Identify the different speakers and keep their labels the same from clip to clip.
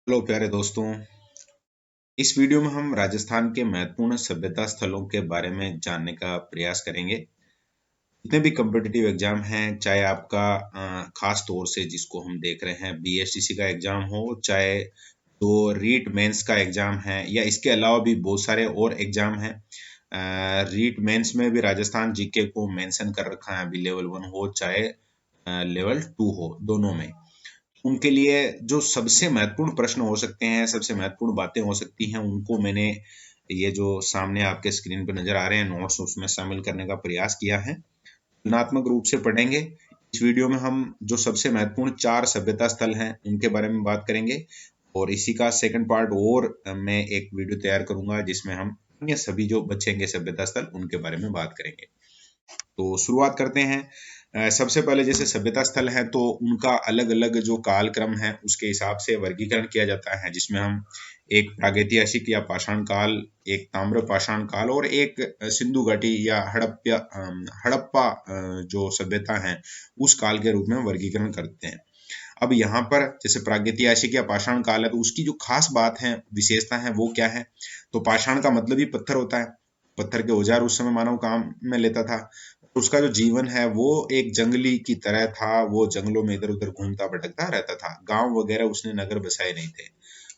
Speaker 1: Hello प्यारे दोस्तों। इस वीडियो में हम राजस्थान के महत्वपूर्ण सभ्यता स्थलों के बारे में जानने का प्रयास करेंगे। जितने भी कम्पिटिटिव एग्जाम हैं, चाहे आपका खास तौर से जिसको हम देख रहे हैं बीएसटीसी का एग्जाम हो, चाहे तो रीट मेंस का एग्जाम है, या इसके अलावा भी बहुत सारे और एग्जाम हैं। रीट मेंस में भी राजस्थान जीके को मेंशन कर रखा है, अभी लेवल 1 हो चाहे लेवल 2 हो, दोनों में। उनके लिए जो सबसे महत्वपूर्ण प्रश्न हो सकते हैं, सबसे महत्वपूर्ण बातें हो सकती हैं, उनको मैंने ये जो सामने आपके स्क्रीन पे नजर आ रहे हैं नोट्स, उसमें शामिल करने का प्रयास किया है। तुलनात्मक रूप से पढ़ेंगे। इस वीडियो में हम जो सबसे महत्वपूर्ण 4 सभ्यता स्थल हैं उनके बारे में बात करेंगे, और इसी का सेकंड पार्ट और मैं एक वीडियो तैयार करूंगा जिसमें हम अन्य सभी जो बचेंगे सभ्यता स्थल उनके बारे में बात करेंगे। तो शुरुआत करते हैं। सबसे पहले जैसे सभ्यता स्थल है तो उनका अलग अलग जो कालक्रम है उसके हिसाब से वर्गीकरण किया जाता है, जिसमें हम एक प्रागैतिहासिक या पाषाण काल, एक ताम्र पाषाण काल और एक सिंधु घाटी या हड़प्पा जो सभ्यता है उस काल के रूप में वर्गीकरण करते हैं। अब यहाँ पर जैसे प्रागैतिहासिक या पाषाण काल है तो उसकी जो खास बात है, विशेषता है, वो क्या है? तो पाषाण का मतलब ही पत्थर होता है। पत्थर के औजार उस समय मानव काम में लेता था। उसका जो जीवन है वो एक जंगली की तरह था, वो जंगलों में इधर उधर घूमता भटकता रहता था, गांव वगैरह उसने नगर बसाए नहीं थे।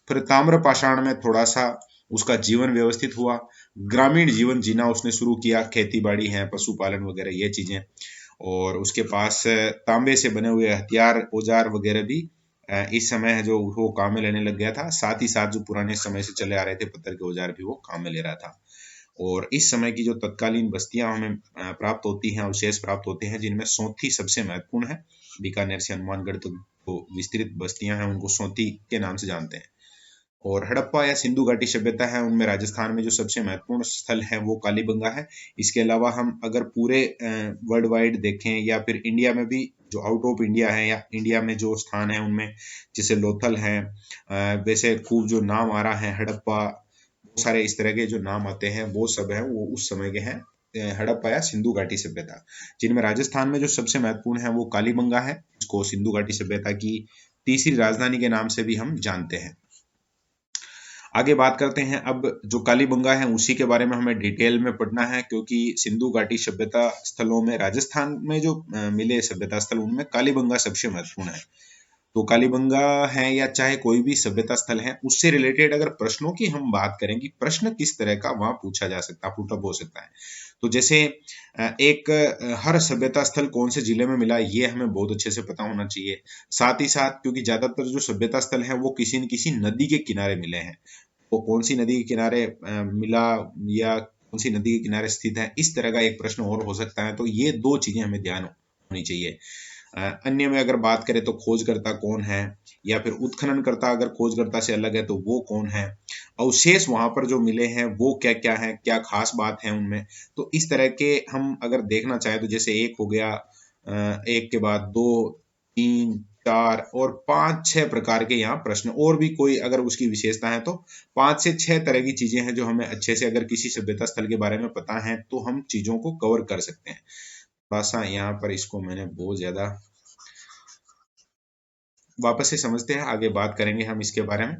Speaker 1: फिर ताम्र पाषाण में थोड़ा सा उसका जीवन व्यवस्थित हुआ, ग्रामीण जीवन जीना उसने शुरू किया, खेती बाड़ी है, पशुपालन वगैरह ये चीजें। और उसके पास तांबे से बने हुए हथियार औजार वगैरह भी इस समय है जो वो काम में लेने लग गया था। साथ ही साथ जो पुराने समय से चले आ रहे थे पत्थर के औजार भी वो काम में ले रहा था। और इस समय की जो तत्कालीन बस्तियां हमें प्राप्त होती हैं, अवशेष प्राप्त होते हैं, जिनमें सौंथी सबसे महत्वपूर्ण है। बीकानेर से हनुमानगढ़ तक तो विस्तृत बस्तियां हैं, उनको सौंथी के नाम से जानते हैं। और हड़प्पा या सिंधु घाटी सभ्यता है, उनमें राजस्थान में जो सबसे महत्वपूर्ण स्थल है वो कालीबंगा है। इसके अलावा हम अगर पूरे वर्ल्ड वाइड देखें या फिर इंडिया में भी, जो आउट ऑफ इंडिया है या इंडिया में जो स्थान है उनमें जैसे लोथल है, वैसे खूब जो नाम आ रहा है हड़प्पा, बहुत सारे इस तरह के जो नाम आते हैं वो सब है वो उस समय के हैं। हड़प्पा या सिंधु घाटी सभ्यता, जिनमें राजस्थान में जो सबसे महत्वपूर्ण है वो कालीबंगा है, जिसको सिंधु घाटी सभ्यता की तीसरी राजधानी के नाम से भी हम जानते हैं। आगे बात करते हैं। अब जो कालीबंगा है उसी के बारे में हमें डिटेल में पढ़ना है, क्योंकि सिंधु घाटी सभ्यता स्थलों में राजस्थान में जो मिले सभ्यता स्थल उनमें कालीबंगा सबसे महत्वपूर्ण है। तो कालीबंगा है या चाहे कोई भी सभ्यता स्थल है, उससे रिलेटेड अगर प्रश्नों की हम बात करें कि प्रश्न किस तरह का वहां पूछा जा सकता है, पुटअप हो सकता है, तो जैसे हर सभ्यता स्थल कौन से जिले में मिला ये हमें बहुत अच्छे से पता होना चाहिए। साथ ही साथ क्योंकि ज्यादातर जो सभ्यता स्थल है वो किसी न किसी नदी के किनारे मिले हैं, वो कौन सी नदी के किनारे मिला या कौन सी नदी के किनारे स्थित है, इस तरह का एक प्रश्न और हो सकता है। तो ये दो चीजें हमें ध्यान होनी चाहिए। अन्य में अगर बात करें तो खोजकर्ता कौन है, या फिर उत्खननकर्ता अगर खोजकर्ता से अलग है तो वो कौन है, अवशेष वहां पर जो मिले हैं वो क्या क्या है, क्या खास बात है उनमें। तो इस तरह के हम अगर देखना चाहें तो जैसे एक हो गया, एक के बाद दो, तीन, चार और पांच छह प्रकार के यहाँ प्रश्न, और भी कोई अगर उसकी विशेषता है तो पांच से छह तरह की चीजें हैं जो हमें अच्छे से अगर किसी सभ्यता स्थल के बारे में पता है तो हम चीजों को कवर कर सकते हैं। थोड़ा सा यहाँ पर इसको मैंने बहुत ज्यादा, वापस से समझते हैं, आगे बात करेंगे हम इसके बारे में।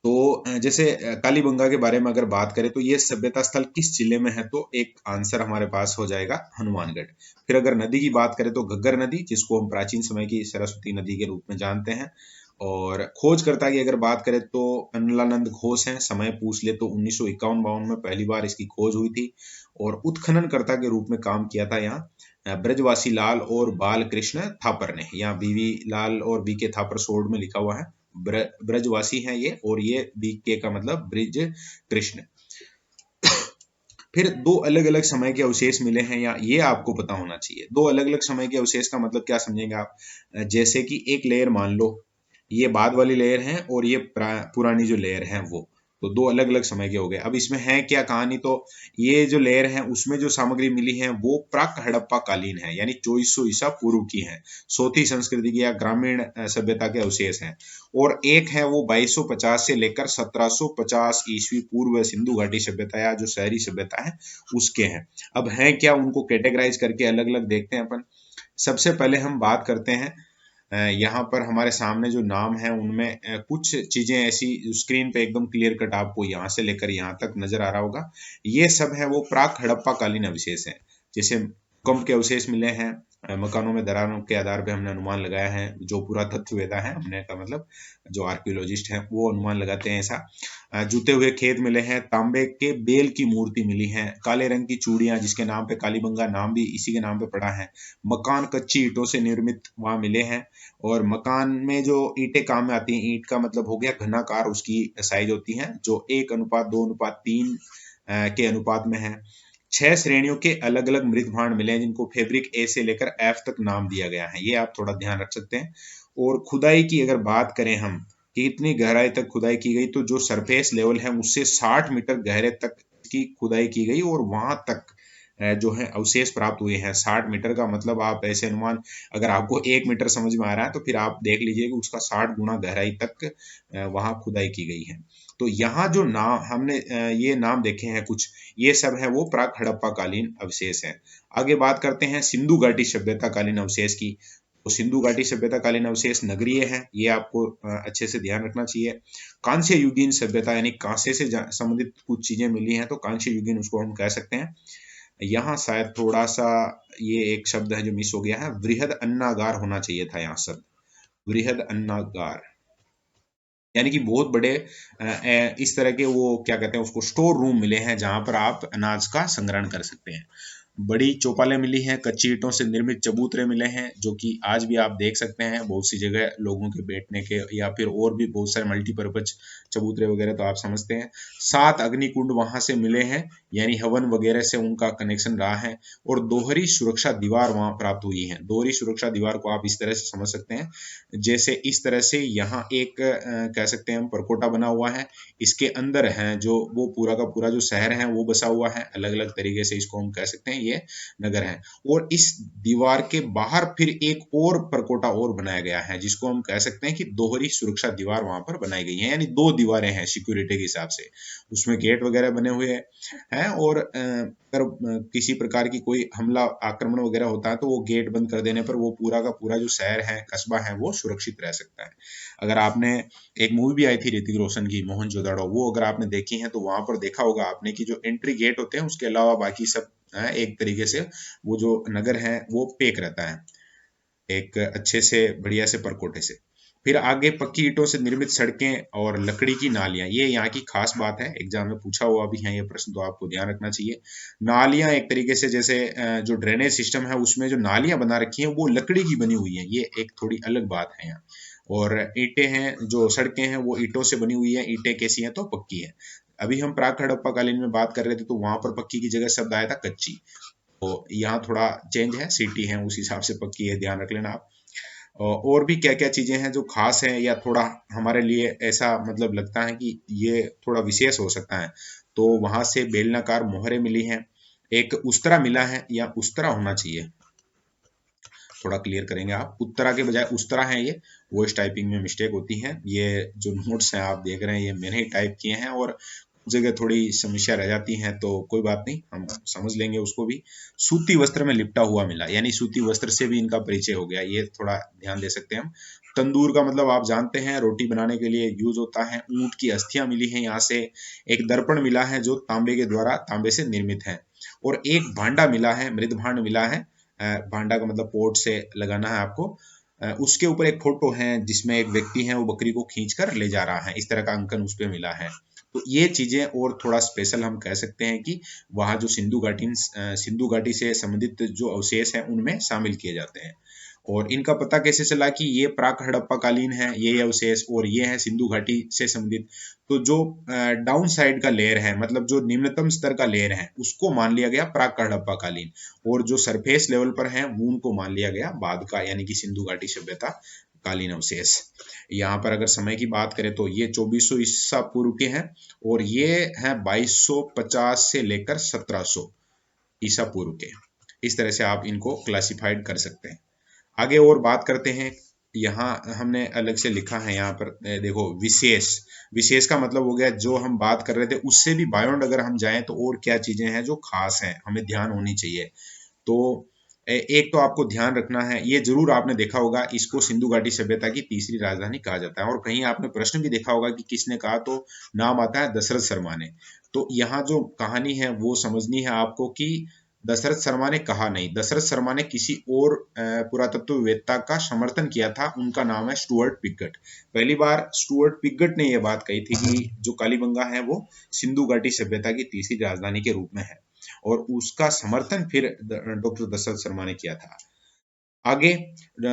Speaker 1: तो जैसे कालीबंगा के बारे में अगर बात करें तो ये सभ्यता स्थल किस जिले में है, तो एक आंसर हमारे पास हो जाएगा हनुमानगढ़। फिर अगर नदी की बात करें तो घग्गर नदी, जिसको हम प्राचीन समय की सरस्वती नदी के रूप में जानते हैं। और खोजकर्ता की अगर बात करें तो कनलानंद घोष हैं, समय पूछ ले तो 1951-52 में पहली बार इसकी खोज हुई थी। और उत्खननकर्ता के रूप में काम किया था यहाँ ब्रजवासी लाल और बाल कृष्ण थापर ने। यहाँ बीवी लाल और बी के थापर सोर्ड में लिखा हुआ है, ब्रजवासी हैं ये, और ये बी के का मतलब ब्रिज कृष्ण। फिर दो अलग अलग समय के अवशेष मिले हैं, या ये आपको पता होना चाहिए। दो अलग अलग समय के अवशेष का मतलब क्या समझेंगे आप? जैसे कि एक लेयर मान लो ये बाद वाली लेयर है और ये पुरानी जो लेयर है वो, तो दो अलग अलग समय के हो गए। अब इसमें है क्या कहानी, तो ये जो लेयर है उसमें जो सामग्री मिली है वो प्राक हड़प्पा कालीन है, यानी 2400 ईसा पूर्व की है, सोथी संस्कृति की या ग्रामीण सभ्यता के अवशेष हैं। और एक है वो 2250 से लेकर 1750 ईस्वी पूर्व सिंधु घाटी सभ्यता या जो शहरी सभ्यता है उसके हैं। अब है क्या, उनको कैटेगराइज करके अलग अलग देखते हैं अपन। सबसे पहले हम बात करते हैं यहाँ पर हमारे सामने जो नाम है उनमें कुछ चीजें ऐसी स्क्रीन पे एकदम क्लियर कट आपको यहाँ से लेकर यहाँ तक नजर आ रहा होगा। ये सब है वो प्राक हड़प्पा कालीन अवशेष है। जैसे भूकंप के अवशेष मिले हैं, मकानों में दरारों के आधार पे हमने अनुमान लगाया है, जो पुरातत्ववेता है हमने का मतलब जो आर्कियोलॉजिस्ट हैं वो अनुमान लगाते हैं ऐसा। जूते हुए खेत मिले हैं, तांबे के बेल की मूर्ति मिली है, काले रंग की चूड़ियां जिसके नाम पे कालीबंगा नाम भी इसी के नाम पे पड़ा है, मकान कच्ची ईंटों से निर्मित वहां मिले हैं। और मकान में जो ईंटें काम में आती हैं, ईंट का मतलब हो गया घनाकार उसकी साइज होती है जो 1:2:3 के अनुपात में है। 6 श्रेणियों के अलग अलग मृत भांड मिले हैं जिनको फैब्रिक ए से लेकर एफ तक नाम दिया गया है, ये आप थोड़ा ध्यान रख सकते हैं। और खुदाई की अगर बात करें हम कि इतनी गहराई तक खुदाई की गई, तो जो सरफेस लेवल है उससे 60 मीटर गहरे तक की खुदाई की गई और वहां तक जो है अवशेष प्राप्त हुए हैं। 60 मीटर का मतलब आप ऐसे अनुमान, अगर आपको 1 मीटर समझ में आ रहा है तो फिर आप देख लीजिए कि उसका 60 गुना गहराई तक वहां खुदाई की गई है। तो यहाँ जो नाम हमने ये नाम देखे हैं कुछ, ये सब है वो प्राक हड़प्पा कालीन अवशेष है। आगे बात करते हैं सिंधु घाटी सभ्यता कालीन अवशेष की। तो सिंधु घाटी सभ्यता कालीन अवशेष नगरीय है, ये आपको अच्छे से ध्यान रखना चाहिए। कांस्य युगीन सभ्यता यानी कांसे से संबंधित कुछ चीजें मिली हैं, तो कांस्य युगीन उसको हम कह सकते हैं। यहाँ शायद थोड़ा सा ये एक शब्द है जो मिस हो गया है, वृहद अन्नागार होना चाहिए था यहाँ शब्द, वृहद अन्नागार यानी कि बहुत बड़े इस तरह के वो क्या कहते हैं उसको स्टोर रूम मिले हैं जहां पर आप अनाज का संग्रहण कर सकते हैं। बड़ी चौपालें मिली हैं, कच्ची ईंटों से निर्मित चबूतरे मिले हैं जो कि आज भी आप देख सकते हैं बहुत सी जगह लोगों के बैठने के, या फिर और भी बहुत सारे मल्टीपर्पज चबूतरे वगैरह तो आप समझते हैं। 7 अग्निकुंड वहां से मिले हैं, यानी हवन वगैरह से उनका कनेक्शन रहा है। और दोहरी सुरक्षा दीवार वहां प्राप्त हुई है। दोहरी सुरक्षा दीवार को आप इस तरह से समझ सकते हैं, जैसे इस तरह से यहाँ एक कह सकते हैं हम परकोटा बना हुआ है, इसके अंदर है जो वो पूरा का पूरा जो शहर है वो बसा हुआ है, अलग अलग तरीके से इसको हम कह सकते हैं ये नगर है। और इस दीवार के बाहर फिर एक और परकोटा और बनाया गया है जिसको हम कह सकते हैं कि दोहरी सुरक्षा दीवार वहां पर बनाई गई है, यानी 2 दीवारें हैं सिक्योरिटी के हिसाब से। उसमें गेट वगैरह बने हुए हैं और अगर किसी प्रकार की कोई हमला आक्रमण वगैरह होता है तो वो गेट बंद कर देने पर वो पूरा का पूरा जो शहर है कस्बा है वो सुरक्षित रह सकता है। अगर आपने एक मूवी भी आई थी ऋतिक रोशन की मोहनजोदाड़ो, वो अगर आपने देखी है तो वहां पर देखा होगा आपने कि जो एंट्री गेट होते हैं उसके अलावा बाकी सब एक तरीके से वो जो नगर है वो पेक रहता है एक अच्छे से बढ़िया से परकोटे से। फिर आगे पक्की ईंटों से निर्मित सड़कें और लकड़ी की नालियां, ये यहाँ की खास बात है, एग्जाम में पूछा हुआ भी है ये प्रश्न, तो आपको ध्यान रखना चाहिए। नालियां एक तरीके से जैसे जो ड्रेनेज सिस्टम है उसमें जो नालियां बना रखी हैं वो लकड़ी की बनी हुई है, ये एक थोड़ी अलग बात है यहाँ। और ईंटें हैं, जो सड़कें हैं वो ईंटों से बनी हुई है, ईंटें कैसी हैं तो पक्की है। अभी हम प्राक हड़प्पा कालीन में बात कर रहे थे तो वहां पर पक्की की जगह शब्द आया था कच्ची, तो यहाँ थोड़ा चेंज है, सिटी है उस हिसाब से पक्की है, ध्यान रख लेना आप। और भी क्या क्या चीजें हैं जो खास हैं या थोड़ा हमारे लिए ऐसा मतलब लगता है कि ये थोड़ा विशेष हो सकता है, तो वहां से बेलनाकार मोहरें मिली हैं, एक उस्तरा मिला है या उस्तरा होना चाहिए, थोड़ा क्लियर करेंगे आप, उत्तरा के बजाय उस्तरा है ये, वॉइस टाइपिंग में मिस्टेक होती है। ये जो नोट्स हैं आप देख रहे हैं ये मैंने ही टाइप किए हैं और जगह थोड़ी समस्या रह जाती है, तो कोई बात नहीं, हम समझ लेंगे उसको भी। सूती वस्त्र में लिपटा हुआ मिला, यानी सूती वस्त्र से भी इनका परिचय हो गया, ये थोड़ा ध्यान दे सकते हैं हम। तंदूर का मतलब आप जानते हैं रोटी बनाने के लिए यूज होता है। ऊंट की अस्थियां मिली हैं यहाँ से। एक दर्पण मिला है जो तांबे के द्वारा तांबे से निर्मित है। और एक भांडा मिला है, मृद भांड मिला है, भांडा का मतलब पोर्ट से लगाना है आपको। उसके ऊपर एक फोटो है जिसमें एक व्यक्ति है वो बकरी को खींच कर ले जा रहा है, इस तरह का अंकन उस पर मिला है। तो ये चीजें और थोड़ा स्पेशल हम कह सकते हैं कि वहाँ जो सिंधु घाटी से संबंधित जो अवशेष हैं उनमें शामिल किए जाते हैं। और इनका पता कैसे चला कि ये प्राक हड़प्पा कालीन है, ये अवशेष, और ये है सिंधु घाटी से संबंधित? तो जो डाउन साइड का लेयर है, मतलब जो निम्नतम स्तर का लेयर है, उसको मान लिया गया प्राक हड़प्पा कालीन, और जो सरफेस लेवल पर है वो उनको मान लिया गया बाद का, यानी कि सिंधु घाटी सभ्यता कालीन अवशेष। यहाँ पर अगर समय की बात करें तो ये 2400 ईसा पूर्व के हैं और ये है 2250 से लेकर 1700 ईसा पूर्व के। इस तरह से आप इनको क्लासिफाइड कर सकते हैं। आगे और बात करते हैं। यहाँ हमने अलग से लिखा है यहाँ पर देखो, विशेष। विशेष का मतलब हो गया जो हम बात कर रहे थे उससे भी बायोंड अगर हम जाएं तो और क्या चीजें हैं जो खास हैं हमें ध्यान होनी चाहिए। तो एक तो आपको ध्यान रखना है, ये जरूर आपने देखा होगा, इसको सिंधु घाटी सभ्यता की तीसरी राजधानी कहा जाता है। और कहीं आपने प्रश्न भी देखा होगा कि किसने कहा, तो नाम आता है दशरथ शर्मा ने। तो यहाँ जो कहानी है वो समझनी है आपको कि दशरथ शर्मा ने कहा नहीं, दशरथ शर्मा ने किसी और पुरातत्ववेत्ता का समर्थन किया था, उनका नाम है स्टुअर्ट पिगट। पहली बार स्टुअर्ट पिगट ने यह बात कही थी कि जो कालीबंगा है वो सिंधु घाटी सभ्यता की तीसरी राजधानी के रूप में है, और उसका समर्थन फिर डॉक्टर दशरथ शर्मा ने किया था। आगे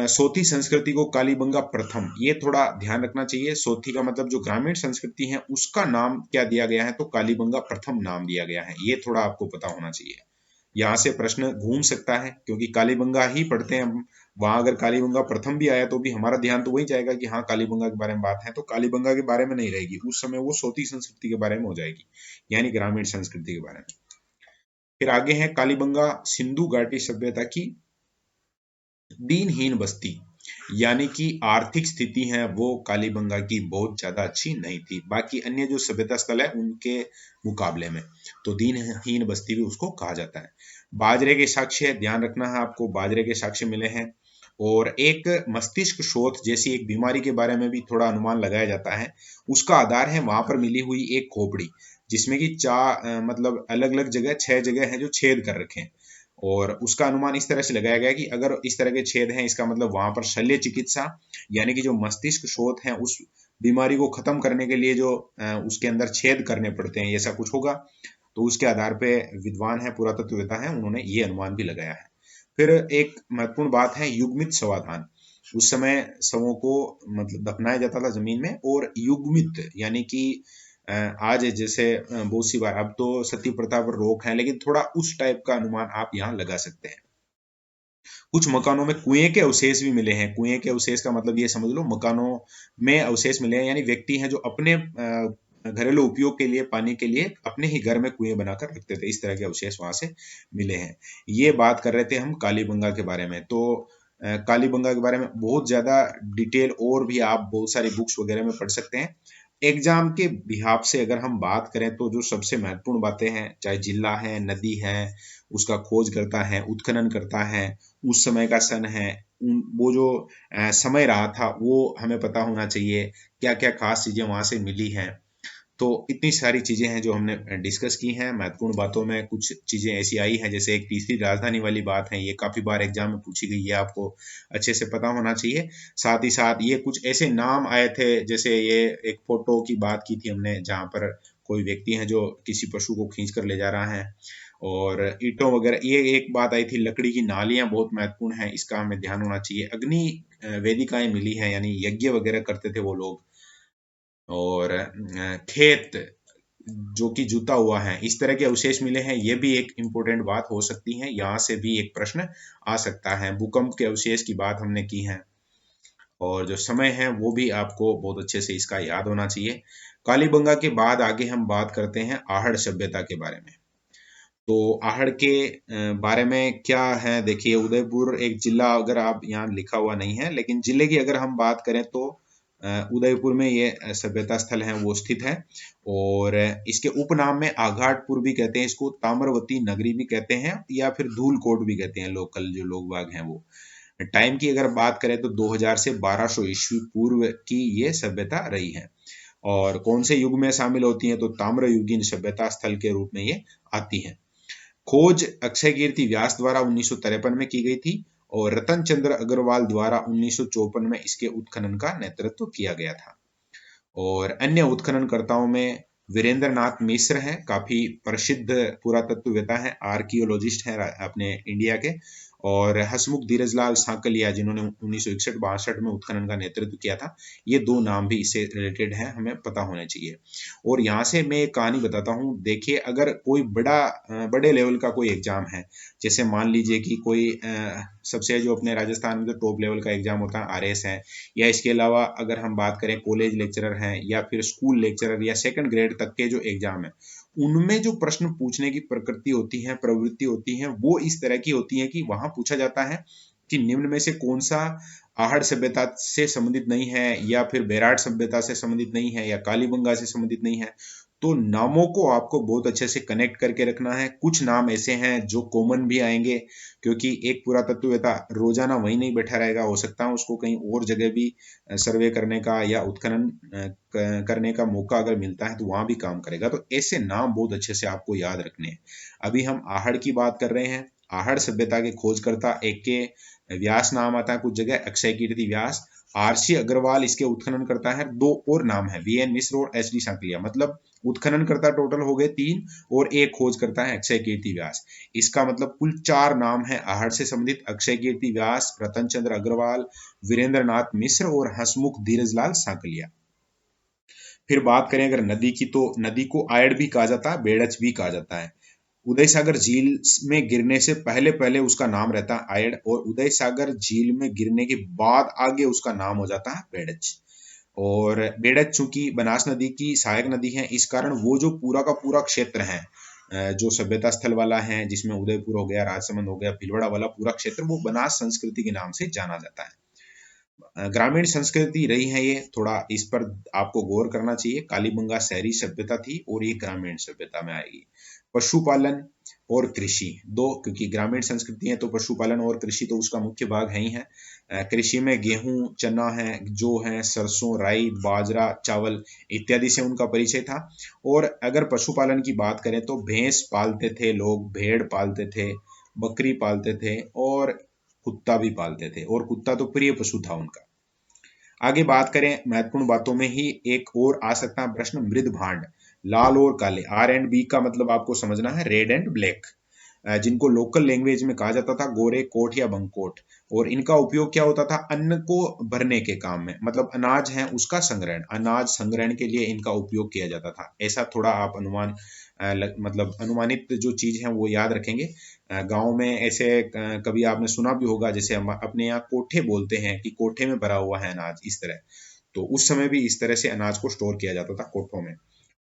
Speaker 1: सोथी संस्कृति को कालीबंगा प्रथम, ये थोड़ा ध्यान रखना चाहिए। सोथी का मतलब जो ग्रामीण संस्कृति है उसका नाम क्या दिया गया है, तो कालीबंगा प्रथम नाम दिया गया है, ये थोड़ा आपको पता होना चाहिए। यहाँ से प्रश्न घूम सकता है क्योंकि कालीबंगा ही पढ़ते हैं हम, वहां अगर कालीबंगा प्रथम भी आया तो भी हमारा ध्यान तो वही जाएगा कि हाँ कालीबंगा के बारे में बात है, तो कालीबंगा के बारे में नहीं रहेगी, उस समय वो सोती संस्कृति के बारे में हो जाएगी, यानी ग्रामीण संस्कृति के बारे में। फिर आगे है कालीबंगा सिंधु घाटी सभ्यता की दीनहीन बस्ती, यानी कि आर्थिक स्थिति है वो कालीबंगा की बहुत ज्यादा अच्छी नहीं थी, बाकी अन्य जो सभ्यता स्थल है उनके मुकाबले में, तो दीनहीन बस्ती भी उसको कहा जाता है। बाजरे के साक्ष्य ध्यान रखना है आपको, बाजरे के साक्ष्य मिले हैं। और एक मस्तिष्क शोथ जैसी एक बीमारी के बारे में भी थोड़ा अनुमान लगाया जाता है, उसका आधार है वहां पर मिली हुई एक खोपड़ी, जिसमें कि मतलब अलग अलग जगह 6 जगह है जो छेद कर रखे हैं, और उसका अनुमान इस तरह से लगाया गया कि अगर इस तरह के छेद हैं, इसका मतलब वहां पर शल्य चिकित्सा, यानी कि जो मस्तिष्क शोथ है उस बीमारी को खत्म करने के लिए जो उसके अंदर छेद करने पड़ते हैं, ऐसा कुछ होगा। तो उसके आधार पे विद्वान है, पुरातत्ववेत्ता है, उन्होंने ये अनुमान भी लगाया है। फिर एक महत्वपूर्ण बात है युग्मित शवाधान। उस समय शवों को मतलब दफनाया जाता था जमीन में, और युग्मित यानी कि आज जैसे बहुत सी बार, अब तो सती प्रथा पर रोक है, लेकिन थोड़ा उस टाइप का अनुमान आप यहाँ लगा सकते हैं। कुछ मकानों में कुएं के अवशेष भी मिले हैं, कुएं के अवशेष का मतलब ये समझ लो मकानों में अवशेष मिले हैं, यानी व्यक्ति हैं जो अपने घरेलू उपयोग के लिए, पानी के लिए अपने ही घर में कुएं बनाकर रखते थे, इस तरह के अवशेष वहां से मिले हैं। ये बात कर रहे थे हम कालीबंगा के बारे में। तो कालीबंगा के बारे में बहुत ज्यादा डिटेल और भी आप बहुत सारी बुक्स वगैरह में पढ़ सकते हैं। एग्जाम के बिहाफ से अगर हम बात करें तो जो सबसे महत्वपूर्ण बातें हैं, चाहे जिला है, नदी है, उसका खोज करता है, उत्खनन करता है, उस समय का सन है, वो जो समय रहा था वो हमें पता होना चाहिए, क्या क्या खास चीजें वहां से मिली हैं। तो इतनी सारी चीजें हैं जो हमने डिस्कस की हैं। महत्वपूर्ण बातों में कुछ चीजें ऐसी आई हैं, जैसे एक तीसरी राजधानी वाली बात है, ये काफी बार एग्जाम में पूछी गई है, आपको अच्छे से पता होना चाहिए। साथ ही साथ ये कुछ ऐसे नाम आए थे, जैसे ये एक फोटो की बात की थी हमने, जहां पर कोई व्यक्ति है जो किसी पशु को खींच कर ले जा रहा है, और ईंटों वगैरह, ये एक बात आई थी। लकड़ी की नालियां बहुत महत्वपूर्ण है, इसका हमें ध्यान होना चाहिए। अग्नि वेदिकाएं मिली है, यानी यज्ञ वगैरह करते थे वो लोग। और खेत जो कि जुता हुआ है, इस तरह के अवशेष मिले हैं, ये भी एक इम्पोर्टेंट बात हो सकती है, यहाँ से भी एक प्रश्न आ सकता है। भूकंप के अवशेष की बात हमने की है, और जो समय है वो भी आपको बहुत अच्छे से इसका याद होना चाहिए। कालीबंगा के बाद आगे हम बात करते हैं आहड़ सभ्यता के बारे में। तो आहड़ के बारे में क्या है, देखिए उदयपुर एक जिला, अगर आप यहाँ लिखा हुआ नहीं है, लेकिन जिले की अगर हम बात करें तो उदयपुर में ये सभ्यता स्थल है वो स्थित है। और इसके उपनाम में आघाटपुर भी कहते हैं इसको, ताम्रवती नगरी भी कहते हैं, या फिर धूलकोट भी कहते हैं, लोकल जो लोग बाग हैं वो। टाइम की अगर बात करें तो 2000 से 1200 ईस्वी पूर्व की ये सभ्यता रही है। और कौन से युग में शामिल होती है, तो ताम्रयुगीन सभ्यता स्थल के रूप में ये आती है। खोज अक्षय कीर्ति व्यास द्वारा 1953 में की गई थी, और रतन चंद्र अग्रवाल द्वारा 1954 में इसके उत्खनन का नेतृत्व किया गया था। और अन्य उत्खननकर्ताओं में वीरेंद्र नाथ मिश्र हैं, काफी प्रसिद्ध पुरातत्ववेत्ता हैं, आर्कियोलॉजिस्ट हैं अपने इंडिया के। और हसमुख धीरजलाल सांकलिया, जिन्होंने 1961-62 में उत्खनन का नेतृत्व किया था। ये दो नाम भी इससे रिलेटेड हैं, हमें पता होने चाहिए। और यहाँ से मैं एक कहानी बताता हूँ। देखिए अगर कोई बड़े लेवल का कोई एग्जाम है, जैसे मान लीजिए कि कोई सबसे जो अपने राजस्थान में जो टॉप लेवल का एग्जाम होता है आरएस है, या इसके अलावा अगर हम बात करें कॉलेज लेक्चरर हैं, या फिर स्कूल लेक्चरर, या सेकंड ग्रेड तक के जो एग्जाम है, उनमें जो प्रश्न पूछने की प्रकृति होती है, प्रवृत्ति होती है, वो इस तरह की होती है कि वहां पूछा जाता है कि निम्न में से कौन सा आहड़ सभ्यता से संबंधित नहीं है, या फिर बेराट सभ्यता से संबंधित नहीं है, या कालीबंगा से संबंधित नहीं है। तो नामों को आपको बहुत अच्छे से कनेक्ट करके रखना है। कुछ नाम ऐसे हैं जो कॉमन भी आएंगे, क्योंकि एक पुरातत्ववेत्ता रोजाना वहीं नहीं बैठा रहेगा, हो सकता है उसको कहीं और जगह भी सर्वे करने का या उत्खनन करने का मौका अगर मिलता है तो वहां भी काम करेगा। तो ऐसे नाम बहुत अच्छे से आपको याद रखने हैं। अभी हम आहड़ की बात कर रहे हैं। आहड़ सभ्यता के खोजकर्ता एक के व्यास नाम आता है कुछ जगह, अक्षय कीर्ति व्यास। आरसी अग्रवाल इसके उत्खनन करता है। दो और नाम है, वीएन मिश्र और एच डी सांकलिया, मतलब उत्खनन करता टोटल हो गए 3 और एक खोज करता है अक्षय कीर्ति व्यास। इसका मतलब कुल 4 नाम है आहड़ से संबंधित, अक्षय कीर्ति व्यास, रतन चंद्र अग्रवाल, वीरेंद्र नाथ मिश्र और हंसमुख धीरजलाल सांकलिया। फिर बात करें अगर नदी की, तो नदी को आयड़ भी कहा जाता है, बेड़च भी कहा जाता है। उदय सागर झील में गिरने से पहले पहले उसका नाम रहता है आयड़, और उदय सागर झील में गिरने के बाद आगे उसका नाम हो जाता है बेड़च। और बेड़च चूंकि बनास नदी की सहायक नदी है, इस कारण वो जो पूरा का पूरा क्षेत्र है जो सभ्यता स्थल वाला है, जिसमें उदयपुर हो गया, राजसमंद हो गया, भीलवाड़ा वाला पूरा क्षेत्र, वो बनास संस्कृति के नाम से जाना जाता है। ग्रामीण संस्कृति रही है ये, थोड़ा इस पर आपको गौर करना चाहिए। कालीबंगा शहरी सभ्यता थी और ये ग्रामीण सभ्यता में आएगी। पशुपालन और कृषि दो, क्योंकि ग्रामीण संस्कृति है तो पशुपालन और कृषि तो उसका मुख्य भाग है ही है। कृषि में गेहूं, चना है, जौ है, सरसों, राई, बाजरा, चावल इत्यादि से उनका परिचय था। और अगर पशुपालन की बात करें तो भैंस पालते थे लोग, भेड़ पालते थे, बकरी पालते थे और कुत्ता भी पालते थे, और कुत्ता तो प्रिय पशु था उनका। आगे बात करें महत्वपूर्ण बातों में ही एक और आ सकता है प्रश्न, मृद भांड, लाल और काले, आर एंड बी का मतलब आपको समझना है रेड एंड ब्लैक, जिनको लोकल लैंग्वेज में कहा जाता था गोरे कोट या बंकोट। और इनका उपयोग क्या होता था, अन्न को भरने के काम में, मतलब अनाज है उसका संग्रहण, अनाज संग्रहण के लिए इनका उपयोग किया जाता था। ऐसा थोड़ा आप अनुमान मतलब अनुमानित जो चीज है वो याद रखेंगे। गांव में ऐसे कभी आपने सुना भी होगा, जैसे हम अपने यहाँ कोठे बोलते हैं कि कोठे में भरा हुआ है अनाज, इस तरह। तो उस समय भी इस तरह से अनाज को स्टोर किया जाता था कोठों में।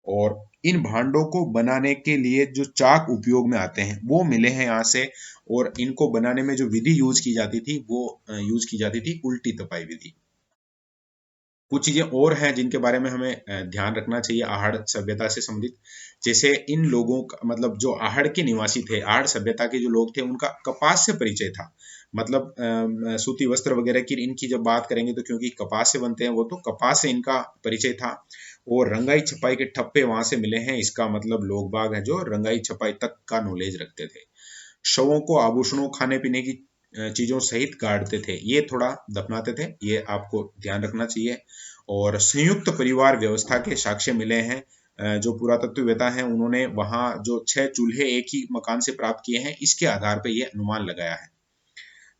Speaker 1: और इन भांडों को बनाने के लिए जो चाक उपयोग में आते हैं वो मिले हैं यहाँ से। और इनको बनाने में जो विधि यूज की जाती थी वो यूज की जाती थी उल्टी तपाई विधि। कुछ चीजें और हैं जिनके बारे में हमें ध्यान रखना चाहिए आहड़ सभ्यता से संबंधित। जैसे इन लोगों का मतलब जो आहड़ के निवासी थे, आहड़ सभ्यता के जो लोग थे, उनका कपास से परिचय था। मतलब सूती वस्त्र वगैरह की इनकी जब बात करेंगे तो क्योंकि कपास से बनते हैं वो, तो कपास से इनका परिचय था। और रंगाई छपाई के ठप्पे वहां से मिले हैं, इसका मतलब लोग बाग है जो रंगाई छपाई तक का नॉलेज रखते थे। शवों को आभूषणों, खाने पीने की चीजों सहित गाड़ते थे, ये थोड़ा दफनाते थे, ये आपको ध्यान रखना चाहिए। और संयुक्त परिवार व्यवस्था के साक्ष्य मिले हैं। जो पुरातत्ववेत्ता हैं उन्होंने वहां जो 6 चूल्हे एक ही मकान से प्राप्त किए हैं, इसके आधार पर यह अनुमान लगाया है।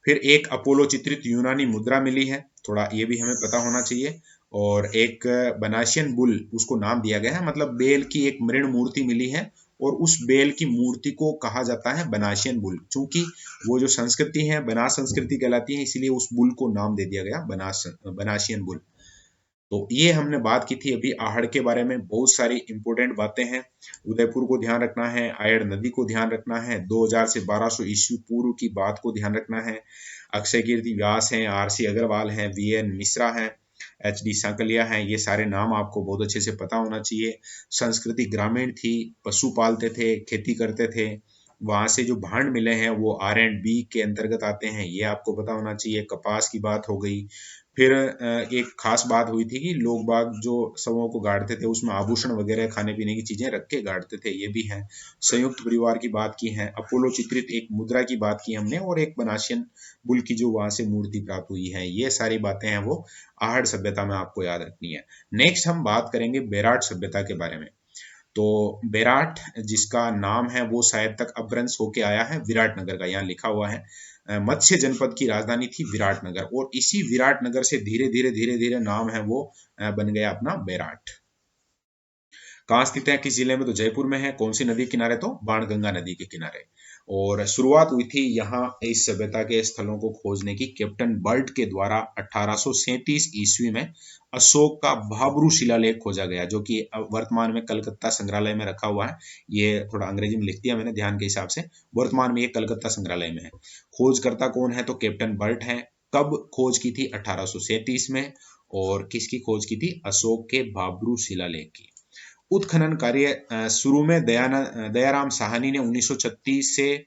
Speaker 1: फिर एक अपोलो चित्रित यूनानी मुद्रा मिली है, थोड़ा ये भी हमें पता होना चाहिए। और एक बनाशियन बुल उसको नाम दिया गया है, मतलब बेल की एक मृण मूर्ति मिली है, और उस बेल की मूर्ति को कहा जाता है बनाशियन बुल। चूंकि वो जो संस्कृति है बनास संस्कृति कहलाती है, इसलिए उस बुल को नाम दे दिया गया बनाशियन बुल। तो ये हमने बात की थी अभी आहड़ के बारे में, बहुत सारी इंपॉर्टेंट बातें हैं। उदयपुर को ध्यान रखना है, आयड़ नदी को ध्यान रखना है, 2000 से 1200 ईस्वी पूर्व की बात को ध्यान रखना है। अक्षय कीर्ति व्यास हैं, आरसी अग्रवाल हैं, वीएन मिश्रा हैं, एच डी सांकलिया हैं, ये सारे नाम आपको बहुत अच्छे से पता होना चाहिए। संस्कृति ग्रामीण थी, पशु पालते थे, खेती करते थे। वहां से जो भांड मिले हैं वो आर एंड बी के अंतर्गत आते हैं, ये आपको पता होना चाहिए। कपास की बात हो गई। फिर एक खास बात हुई थी कि लोग बाग जो शवों को गाड़ते थे उसमें आभूषण वगैरह खाने पीने की चीजें रख के गाड़ते थे, ये भी है। संयुक्त परिवार की बात की है, अपोलो चित्रित एक मुद्रा की बात की हमने, और एक बनाशियन बुल की जो वहां से मूर्ति प्राप्त हुई है, ये सारी बातें हैं वो आहड़ सभ्यता में आपको याद रखनी है। नेक्स्ट हम बात करेंगे बेराट सभ्यता के बारे में। तो बेराट जिसका नाम है वो शायद तक अपभ्रंश होके आया है विराटनगर का, यहाँ लिखा हुआ है। मत्स्य जनपद की राजधानी थी विराटनगर, और इसी विराटनगर से धीरे धीरे नाम है वो बन गया अपना बेराट। कहाँ स्थित है, किस जिले में, तो जयपुर में है। कौन सी नदी के किनारे, तो बाणगंगा नदी के किनारे। और शुरुआत हुई थी यहाँ इस सभ्यता के स्थलों को खोजने की कैप्टन बर्ट के द्वारा 1837 ईस्वी में। अशोक का भाब्रू शिलालेख खोजा गया, जो कि वर्तमान में कलकत्ता संग्रहालय में रखा हुआ है। ये थोड़ा अंग्रेजी में लिख दिया मैंने ध्यान के हिसाब से, वर्तमान में ये कलकत्ता संग्रहालय में है। खोजकर्ता कौन है, तो कैप्टन बर्ट है। कब खोज की थी, 1837 में। और किसकी खोज की थी, अशोक के भाब्रू शिलालेख की। उत्खनन कार्य शुरू में दयाराम साहनी ने 1936 से,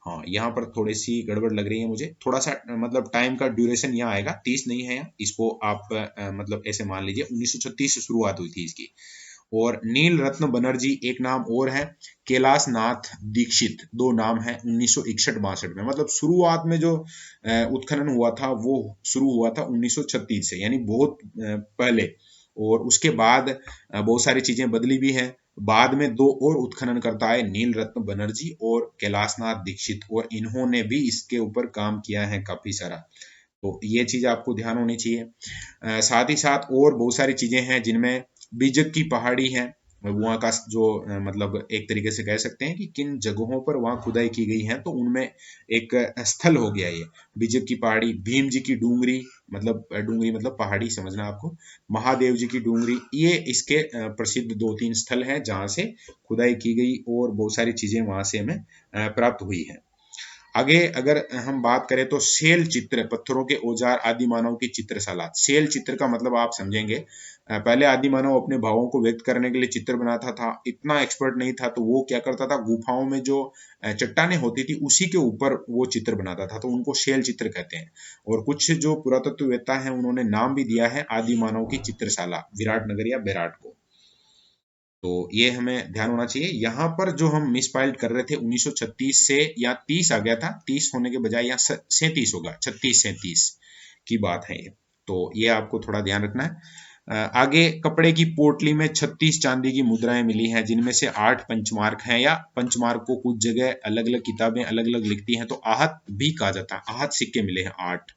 Speaker 1: हाँ यहाँ पर थोड़ी सी गड़बड़ लग रही है मुझे, थोड़ा सा मतलब टाइम का ड्यूरेशन यहाँ आएगा, 30 नहीं है यहाँ, इसको आप मतलब ऐसे मान लीजिए 1936 से शुरुआत हुई थी इसकी। और नील रत्न बनर्जी एक नाम और है, कैलाश नाथ दीक्षित दो नाम है 1961-62 में। मतलब शुरुआत में जो उत्खनन हुआ था वो शुरू हुआ था 1936 से, यानी बहुत पहले। और उसके बाद बहुत सारी चीजें बदली भी हैं। बाद में दो और उत्खनन करता है, नील रत्न बनर्जी और कैलाशनाथ दीक्षित, और इन्होंने भी इसके ऊपर काम किया है काफी सारा। तो ये चीज आपको ध्यान होनी चाहिए। साथ ही साथ और बहुत सारी चीजें हैं जिनमें बीजक की पहाड़ी है, वहाँ का जो मतलब एक तरीके से कह सकते हैं कि किन जगहों पर वहाँ खुदाई की गई है, तो उनमें एक स्थल हो गया ये बीजक की पहाड़ी। भीम जी की डूंगरी, मतलब डूंगरी मतलब पहाड़ी समझना आपको, महादेव जी की डूंगरी, ये इसके प्रसिद्ध 2-3 स्थल हैं जहाँ से खुदाई की गई और बहुत सारी चीजें वहां से हमें प्राप्त हुई है। आगे अगर हम बात करें तो सेल चित्र, पत्थरों के औजार, आदि मानव की चित्रशाला। सेल चित्र का मतलब आप समझेंगे, पहले आदि मानव अपने भावों को व्यक्त करने के लिए चित्र बनाता था। इतना एक्सपर्ट नहीं था तो वो क्या करता था, गुफाओं में जो चट्टानें होती थी उसी के ऊपर वो चित्र बनाता था, तो उनको शैल चित्र कहते हैं। और कुछ जो पुरातत्ववेत्ता हैं उन्होंने नाम भी दिया है आदि मानव की चित्रशाला, विराटनगर या बेराट को। तो ये हमें ध्यान होना चाहिए। यहाँ पर जो हम मिसपाइल्ड कर रहे थे 1936 से, या 30 आ गया था, 30 होने के बजाय यहाँ 37 होगा, 36-37 की बात है ये। तो ये आपको थोड़ा ध्यान रखना है। आगे कपड़े की पोटली में 36 चांदी की मुद्राएं मिली हैं, जिनमें से 8 पंचमार्क हैं, या पंचमार्क को कुछ जगह अलग अलग किताबें अलग अलग लिखती हैं तो आहत भी कहा जाता है। आहत सिक्के मिले हैं 8,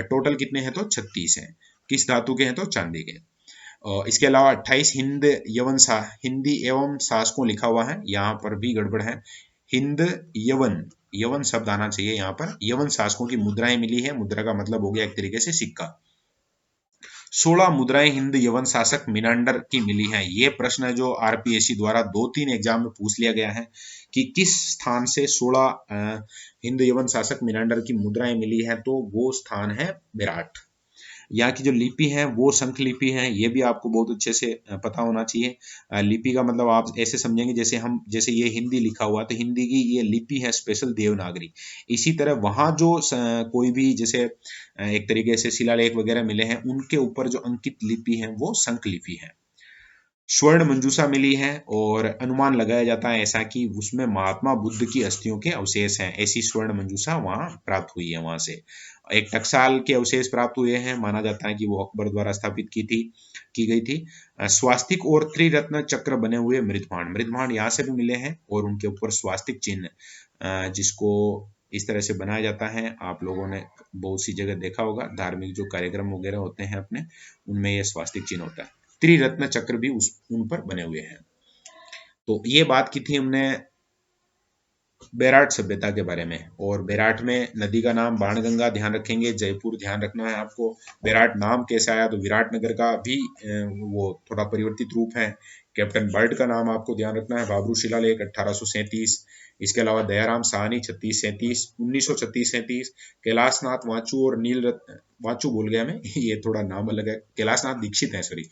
Speaker 1: टोटल कितने हैं तो 36 हैं। किस धातु के हैं तो चांदी के। इसके अलावा 28 हिंदी एवं शासकों लिखा हुआ है, यहाँ पर भी गड़बड़ है। हिंद यवन, यवन शब्द आना चाहिए यहाँ पर। यवन शासकों की मुद्राएं मिली है, मुद्रा का मतलब हो गया एक तरीके से सिक्का। 16 मुद्राएं हिंद यवन शासक मिनांडर की मिली हैं। ये प्रश्न है जो आरपीएससी द्वारा 2-3 एग्जाम में पूछ लिया गया है कि किस स्थान से 16 हिंद यवन शासक मिनांडर की मुद्राएं मिली है, तो वो स्थान है बेराट। यहाँ की जो लिपि है वो शंख लिपि है, ये भी आपको बहुत अच्छे से पता होना चाहिए। लिपि का मतलब आप ऐसे समझेंगे जैसे ये हिंदी लिखा हुआ तो हिंदी की ये लिपि है स्पेशल देवनागरी। इसी तरह वहाँ जो कोई भी जैसे एक तरीके से शिलालेख वगैरह मिले हैं उनके ऊपर जो अंकित लिपि है वो शंख लिपि है। स्वर्ण मंजूषा मिली है और अनुमान लगाया जाता है ऐसा कि उसमें महात्मा बुद्ध की अस्थियों के अवशेष हैं। ऐसी स्वर्ण मंजूषा वहां प्राप्त हुई है। वहां से एक टकसाल के अवशेष प्राप्त हुए हैं, माना जाता है कि वो अकबर द्वारा स्थापित की गई थी। स्वास्तिक और त्रिरत्न चक्र बने हुए मृदभांड, मृदभांड यहाँ से भी मिले हैं और उनके ऊपर स्वास्तिक चिन्ह जिसको इस तरह से बनाया जाता है, आप लोगों ने बहुत सी जगह देखा होगा, धार्मिक जो कार्यक्रम वगैरह होते हैं अपने, उनमें यह स्वास्तिक चिन्ह होता है। त्रिरत्न चक्र भी उन पर बने हुए हैं। तो ये बात की थी हमने बेराट सभ्यता के बारे में। और बेराट में नदी का नाम बाणगंगा ध्यान रखेंगे, जयपुर ध्यान रखना है आपको। बेराट नाम कैसे आया तो विराटनगर का भी वो थोड़ा परिवर्तित रूप है। कैप्टन बर्ड का नाम आपको ध्यान रखना है, बाबरू शिलालेख 1837। इसके अलावा दयाराम साहनी 1936 कैलाशनाथ वाचू और नील रत्न, वाचू बोल गया मैं ये थोड़ा नाम अलग है, कैलाशनाथ दीक्षित है सॉरी,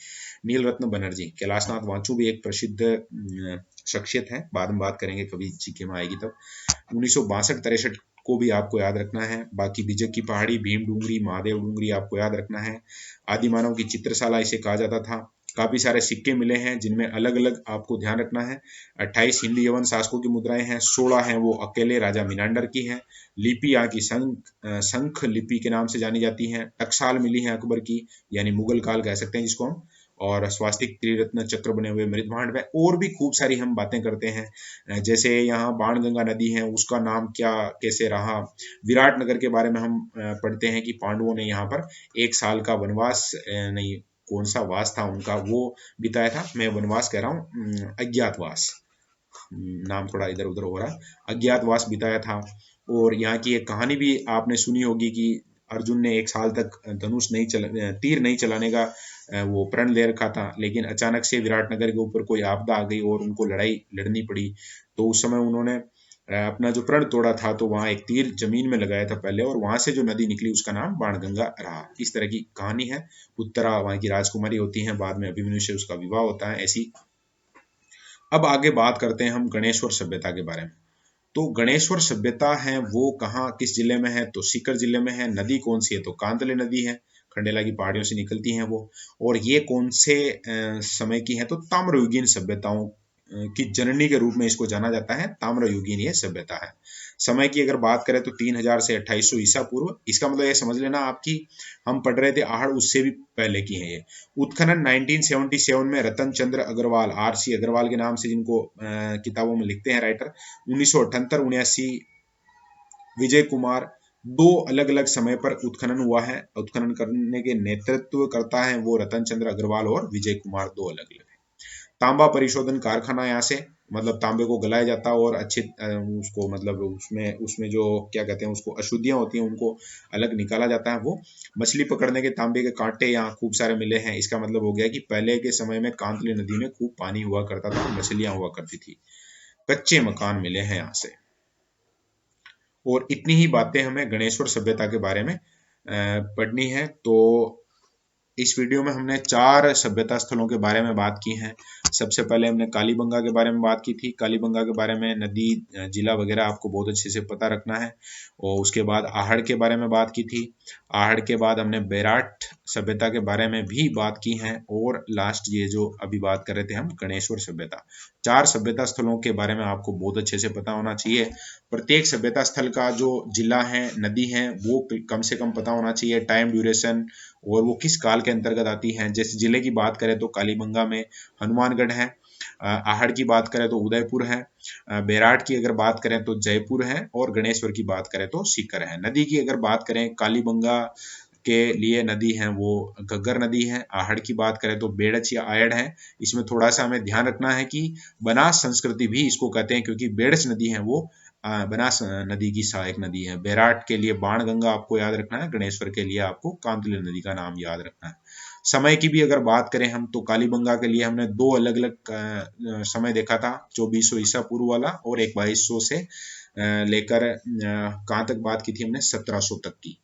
Speaker 1: नील रत्न बनर्जी। कैलाशनाथ वाचू भी एक प्रसिद्ध शख्सियत है, बाद में बात करेंगे कभी जीके में आएगी तब। 1962-63 को भी आपको याद रखना है। बाकी बीजक की पहाड़ी, भीम डूंगरी, महादेव डूंगरी आपको याद रखना है। आदिमानव की चित्रशाला इसे कहा जाता था। काफी सारे सिक्के मिले हैं जिनमें अलग अलग आपको ध्यान रखना है। 28 हिंदी यवन शासकों की मुद्राएं हैं, 16 हैं वो अकेले राजा मिनांडर की हैं। लिपि यहाँ की शंख लिपि के नाम से जानी जाती है। टकसाल मिली है अकबर की, यानी मुगल काल कह सकते हैं जिसको हम। और स्वास्तिक त्रिरत्न चक्र बने हुए मृदभांड में और भी खूब सारी हम बातें करते हैं। जैसे यहाँ बाणगंगा नदी है, उसका नाम क्या कैसे रहा। विराटनगर के बारे में हम पढ़ते हैं कि पांडवों ने यहाँ पर 1 साल का वनवास, नहीं कौन सा वास था उनका वो बिताया था, मैं वनवास कह रहा हूँ, अज्ञातवास, नाम थोड़ा इधर उधर हो रहा है, अज्ञातवास बिताया था। और यहाँ की एक कहानी भी आपने सुनी होगी कि अर्जुन ने 1 साल तक तीर नहीं चलाने का वो प्रण ले रखा था, लेकिन अचानक से विराटनगर के ऊपर कोई आपदा आ गई और उनको लड़ाई लड़नी पड़ी। तो उस समय उन्होंने अपना जो प्रण तोड़ा था, तो वहां एक तीर जमीन में लगाया था पहले, और वहां से जो नदी निकली उसका नाम बाणगंगा रहा। इस तरह की कहानी है। उत्तरा वहां की राजकुमारी होती है, बाद में अभिमन्यु से उसका विवाह होता है। ऐसी अब आगे बात करते हैं हम गणेश्वर सभ्यता के बारे में। तो गणेश्वर सभ्यता है वो कहाँ किस जिले में है, तो सीकर जिले में है। नदी कौन सी है, तो कांतले नदी है, खंडेला की पहाड़ियों से निकलती हैं वो। और ये कौन से समय की है, तो ताम्रयुगीन सभ्यताओं की जननी के रूप में इसको जाना जाता है। ताम्रयुगीन ये सभ्यता है। समय की अगर बात करें तो 3000 से 2800 ईसा पूर्व। इसका मतलब ये समझ लेना आपकी, हम पढ़ रहे थे आहड़, उससे भी पहले की है ये। उत्खनन 1977 में रतन चंद्र अग्रवाल, RC अग्रवाल के नाम से जिनको किताबों में लिखते हैं राइटर, 1978 79 विजय कुमार, दो अलग अलग समय पर उत्खनन हुआ है। उत्खनन करने के नेतृत्व करता है वो रतन चंद्र अग्रवाल और विजय कुमार, दो अलग अलग। तांबा परिशोधन कारखाना यहाँ से, मतलब तांबे को गलाया जाता है और अच्छे उसको मतलब उसमें उसमें जो क्या कहते हैं उसको अशुद्धियां होती हैं उनको अलग निकाला जाता है वो। मछली पकड़ने के तांबे के कांटे यहाँ खूब सारे मिले हैं। इसका मतलब हो गया कि पहले के समय में कांतली नदी में खूब पानी हुआ करता था, मछलियां हुआ करती थी। कच्चे मकान मिले हैं यहाँ से। और इतनी ही बातें हमें गणेश्वर सभ्यता के बारे में पढ़नी है। तो इस वीडियो में हमने 4 सभ्यता स्थलों के बारे में बात की है। सबसे पहले हमने कालीबंगा के बारे में बात की थी। कालीबंगा के बारे में नदी जिला वगैरह आपको बहुत अच्छे से पता रखना है। और उसके बाद आहड़ के बारे में बात की थी। आहड़ के बाद हमने बेराट सभ्यता के बारे में भी बात की है। और लास्ट ये जो अभी बात कर रहे थे हम, गणेश्वर सभ्यता। 4 सभ्यता स्थलों के बारे में आपको बहुत अच्छे से पता होना चाहिए। प्रत्येक सभ्यता स्थल का जो जिला है, नदी है, वो कम से कम पता होना चाहिए, टाइम ड्यूरेशन, और वो किस काल के अंतर्गत आती हैं। जैसे जिले की बात करें तो कालीबंगा में हनुमानगढ़ है। आहड़ की बात करें तो उदयपुर है। बेराट की अगर बात करें तो जयपुर है। और गणेश्वर की बात करें तो सीकर है। नदी की अगर बात करें, कालीबंगा के लिए नदी है वो घग्गर नदी है। आहड़ की बात करें तो बेड़च या आयड़ है। इसमें थोड़ा सा हमें ध्यान रखना है कि बनास संस्कृति भी इसको कहते हैं, क्योंकि बेड़च नदी है वो बनास नदी की सहायक नदी है। बेराट के लिए बाणगंगा आपको याद रखना है। गणेश्वर के लिए आपको कांतली नदी का नाम याद रखना है। समय की भी अगर बात करें हम, तो कालीबंगा के लिए हमने 2 अलग अलग समय देखा था, 2400 ईसा पूर्व वाला और एक 2200 से लेकर कहाँ तक बात की थी हमने, 1700 तक की।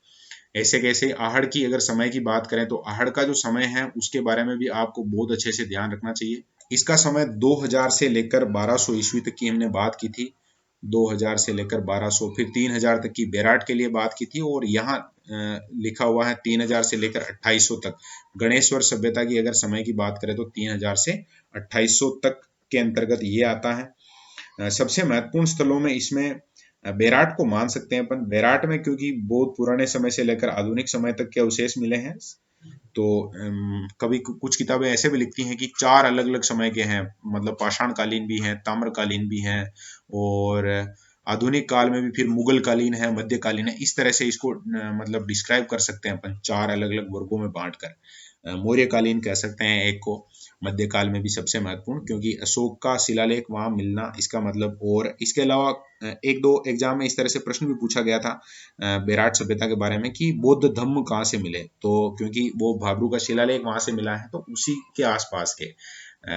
Speaker 1: ऐसे कैसे आहड़ की अगर समय की बात करें तो आहड़ का जो समय है उसके बारे में भी आपको बहुत अच्छे से ध्यान रखना चाहिए। इसका समय 2000 से लेकर 1200 ईस्वी तक की हमने बात की थी। 2000 से लेकर 1200, फिर 3000 तक की बेराट के लिए बात की थी। और यहाँ लिखा हुआ है 3000 से लेकर 2800 तक। गणेश्वर सभ्यता की अगर समय की बात करें तो 3000 से 2800 तक के अंतर्गत ये आता है। सबसे महत्वपूर्ण स्थलों में इसमें बेराट को मान सकते हैं अपन। बेराट में क्योंकि बहुत पुराने समय से लेकर आधुनिक समय तक के अवशेष मिले हैं। तो कभी कुछ किताबें ऐसे भी लिखती हैं कि 4 अलग अलग समय के हैं, मतलब पाषाण कालीन भी हैं, ताम्रकालीन भी हैं, और आधुनिक काल में भी फिर मुगल कालीन है, मध्यकालीन है। इस तरह से इसको मतलब डिस्क्राइब कर सकते हैं अपन 4 अलग अलग वर्गों में बांटकर। मौर्य कालीन कह सकते हैं एक को, मध्यकाल में भी सबसे महत्वपूर्ण, क्योंकि अशोक का शिलालेख वहां मिलना, इसका मतलब। और इसके अलावा एक दो एग्जाम में इस तरह से प्रश्न भी पूछा गया था बेराट सभ्यता के बारे में कि बौद्ध धम्म कहाँ से मिले, तो क्योंकि वो भाबरू का शिलालेख वहां से मिला है, तो उसी के आसपास के।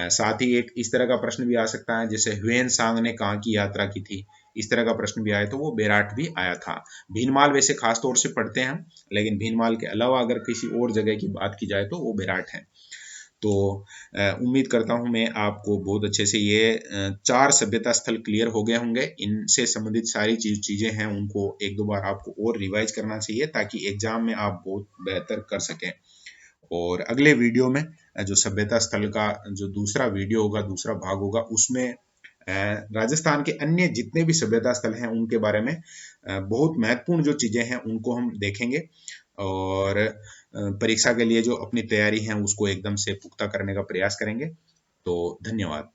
Speaker 1: साथ ही एक इस तरह का प्रश्न भी आ सकता है, जैसे ह्वेन सांग ने कहाँ की यात्रा की थी, इस तरह का प्रश्न भी आया, तो वो बेराट भी आया था। भीनमाल वैसे खास तौर से पढ़ते हैं हम, लेकिन भीनमाल के अलावा अगर किसी और जगह की बात की जाए तो वो बेराट है। तो उम्मीद करता हूं मैं आपको बहुत अच्छे से ये 4 सभ्यता स्थल क्लियर हो गए होंगे। इनसे संबंधित सारी चीजें हैं उनको एक दो बार आपको और रिवाइज करना चाहिए, ताकि एग्जाम में आप बहुत बेहतर कर सकें। और अगले वीडियो में जो सभ्यता स्थल का जो दूसरा वीडियो होगा, दूसरा भाग होगा, उसमें राजस्थान के अन्य जितने भी सभ्यता स्थल हैं उनके बारे में बहुत महत्वपूर्ण जो चीजें हैं उनको हम देखेंगे। और परीक्षा के लिए जो अपनी तैयारी है उसको एकदम से पुख्ता करने का प्रयास करेंगे। तो धन्यवाद।